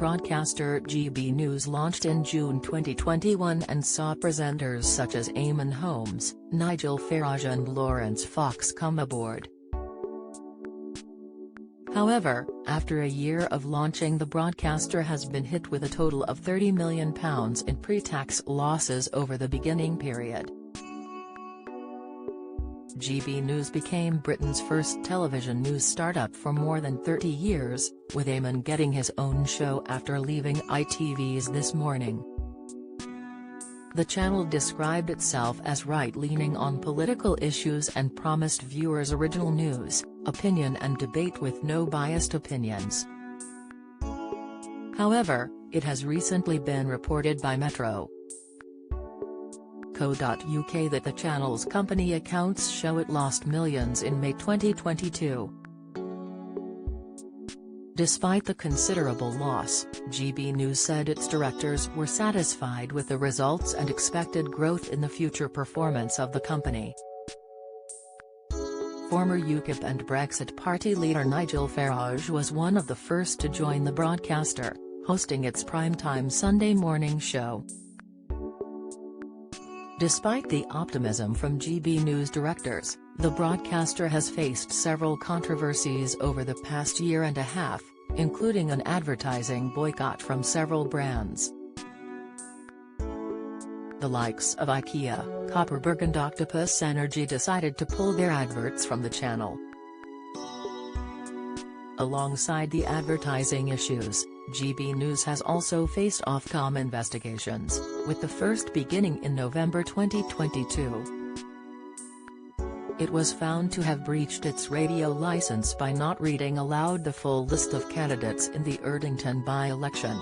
broadcaster GB News launched in June 2021 and saw presenters such as Eamonn Holmes, Nigel Farage and Laurence Fox come aboard. However, after a year of launching, the broadcaster has been hit with a total of £30 million in pre-tax losses over the beginning period. GB News became Britain's first television news startup for more than 30 years, with Eamonn getting his own show after leaving ITV's This Morning. The channel described itself as right-leaning on political issues and promised viewers original news, opinion and debate with no biased opinions. However, it has recently been reported by Metro.co.uk that the channel's company accounts show it lost millions in May 2022. Despite the considerable loss, GB News said its directors were satisfied with the results and expected growth in the future performance of the company. Former UKIP and Brexit Party leader Nigel Farage was one of the first to join the broadcaster, hosting its primetime Sunday morning show. Despite the optimism from GB News directors, the broadcaster has faced several controversies over the past year and a half, including an advertising boycott from several brands. The likes of IKEA, Kopparberg and Octopus Energy decided to pull their adverts from the channel. Alongside the advertising issues, GB News has also faced Ofcom investigations, with the first beginning in November 2022. It was found to have breached its radio licence by not reading aloud the full list of candidates in the Erdington by-election.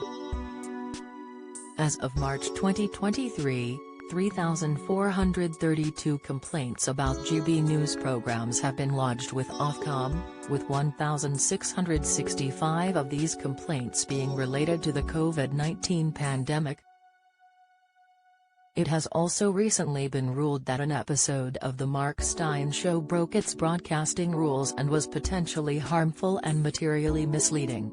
As of March 2023, 3,432 complaints about GB News programs have been lodged with Ofcom, with 1,665 of these complaints being related to the COVID-19 pandemic. It has also recently been ruled that an episode of The Mark Steyn Show broke its broadcasting rules and was potentially harmful and materially misleading.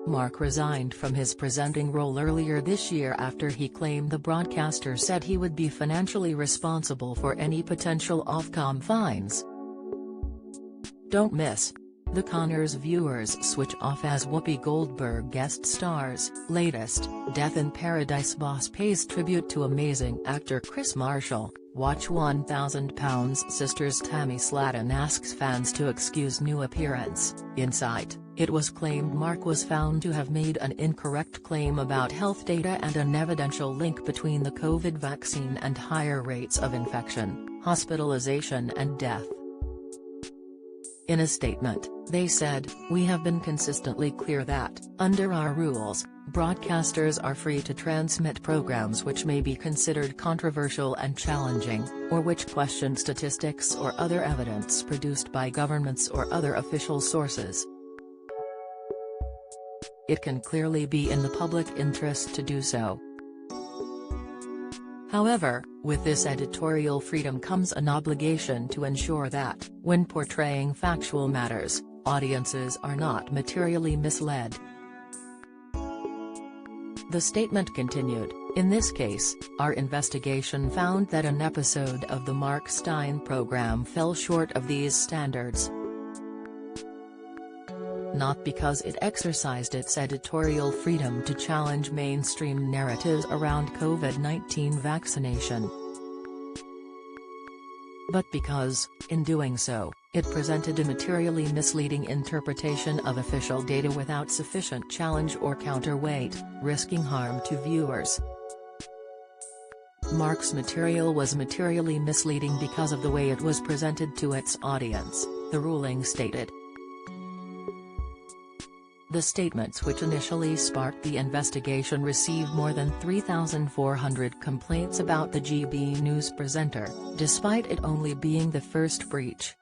Mark resigned from his presenting role earlier this year after he claimed the broadcaster said he would be financially responsible for any potential Ofcom fines. Don't miss The Conners. Viewers switch off as Whoopi Goldberg guest stars. Latest, Death in Paradise boss pays tribute to amazing actor Chris Marshall. Watch £1,000 Sisters. Tammy Slaton asks fans to excuse new appearance. Insight, it was claimed Mark was found to have made an incorrect claim about health data and an evidential link between the COVID vaccine and higher rates of infection, hospitalization and death. In a statement, they said, "We have been consistently clear that, under our rules, broadcasters are free to transmit programs which may be considered controversial and challenging, or which question statistics or other evidence produced by governments or other official sources. It can clearly be in the public interest to do so. However, with this editorial freedom comes an obligation to ensure that, when portraying factual matters, audiences are not materially misled." The statement continued, "In this case, our investigation found that an episode of the Mark Steyn program fell short of these standards. Not because it exercised its editorial freedom to challenge mainstream narratives around COVID-19 vaccination, but because, in doing so, it presented a materially misleading interpretation of official data without sufficient challenge or counterweight, risking harm to viewers. Mark's material was materially misleading because of the way it was presented to its audience," the ruling stated. The statements, which initially sparked the investigation, received more than 3,400 complaints about the GB News presenter, despite it only being the first breach.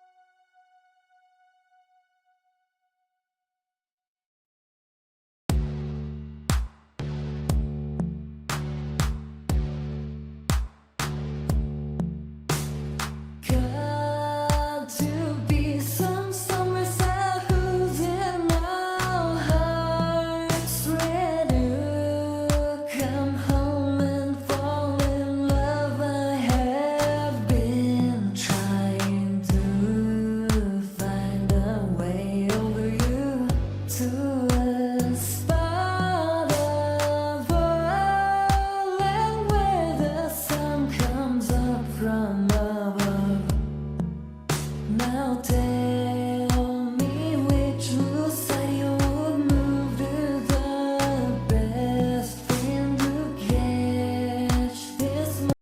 melted.